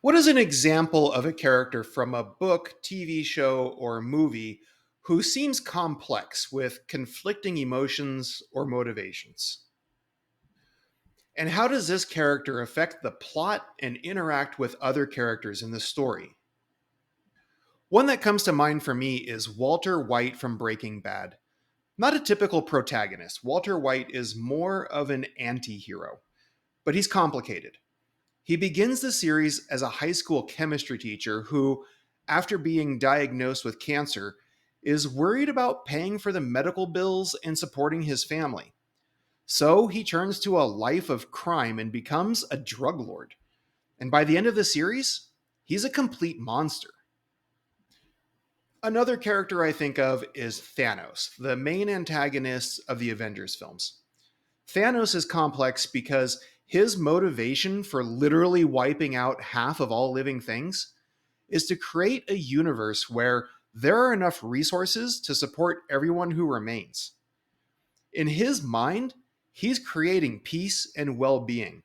What is an example of a character from a book, TV show, or movie who seems complex with conflicting emotions or motivations? And how does this character affect the plot and interact with other characters in the story? One that comes to mind for me is Walter White from Breaking Bad. Not a typical protagonist. Walter White is more of an anti hero, but he's complicated. He begins the series as a high school chemistry teacher who, after being diagnosed with cancer, is worried about paying for the medical bills and supporting his family. So he turns to a life of crime and becomes a drug lord. And by the end of the series, he's a complete monster. Another character I think of is Thanos, the main antagonist of the Avengers films. Thanos is complex because his motivation for literally wiping out half of all living things is to create a universe where there are enough resources to support everyone who remains. In his mind, he's creating peace and well being,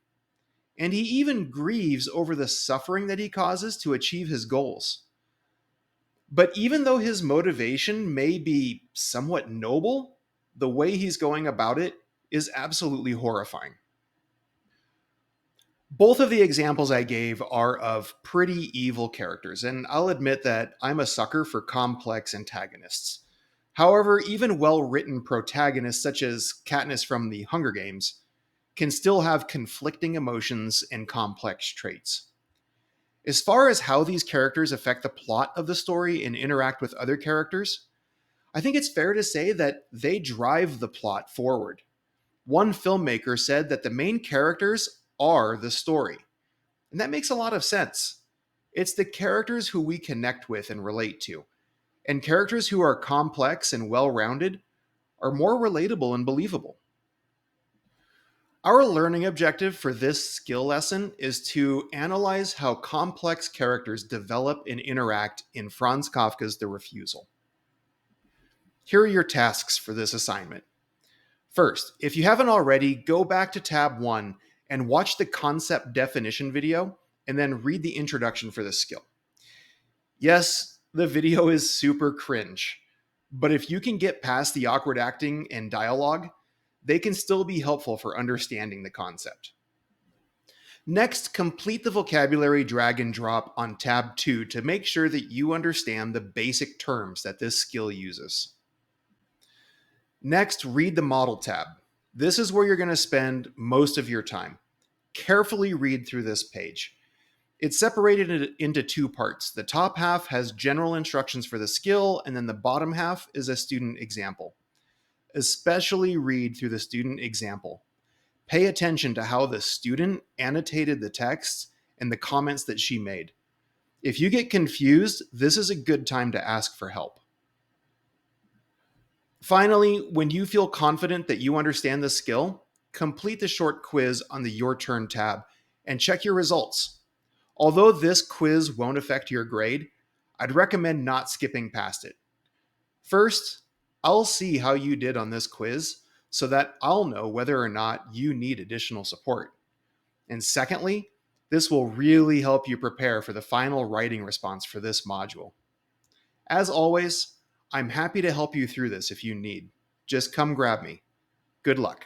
and he even grieves over the suffering that he causes to achieve his goals. But even though his motivation may be somewhat noble, the way he's going about it is absolutely horrifying. Both of the examples I gave are of pretty evil characters, and I'll admit that I'm a sucker for complex antagonists. However, even well written protagonists, such as Katniss from the Hunger Games, can still have conflicting emotions and complex traits. As far as how these characters affect the plot of the story and interact with other characters, I think it's fair to say that they drive the plot forward. One filmmaker said that the main characters are the story. And that makes a lot of sense. It's the characters who we connect with and relate to. And characters who are complex and well rounded are more relatable and believable. Our learning objective for this skill lesson is to analyze how complex characters develop and interact in Franz Kafka's The Refusal. Here are your tasks for this assignment. First, if you haven't already, go back to tab 1 and watch the concept definition video and then read the introduction for this skill. Yes, the video is super cringe, but if you can get past the awkward acting and dialogue, they can still be helpful for understanding the concept. Next, complete the vocabulary drag and drop on tab 2 to make sure that you understand the basic terms that this skill uses. Next, read the model tab. This is where you're going to spend most of your time. Carefully read through this page. It's separated into two parts. The top half has general instructions for the skill, and then the bottom half is a student example. Especially read through the student example. Pay attention to how the student annotated the text and the comments that she made. If you get confused, this is a good time to ask for help. Finally, when you feel confident that you understand the skill, complete the short quiz on the Your Turn tab and check your results. Although this quiz won't affect your grade, I'd recommend not skipping past it. First, I'll see how you did on this quiz so that I'll know whether or not you need additional support. And secondly, this will really help you prepare for the final writing response for this module. As always, I'm happy to help you through this if you need. Just come grab me. Good luck.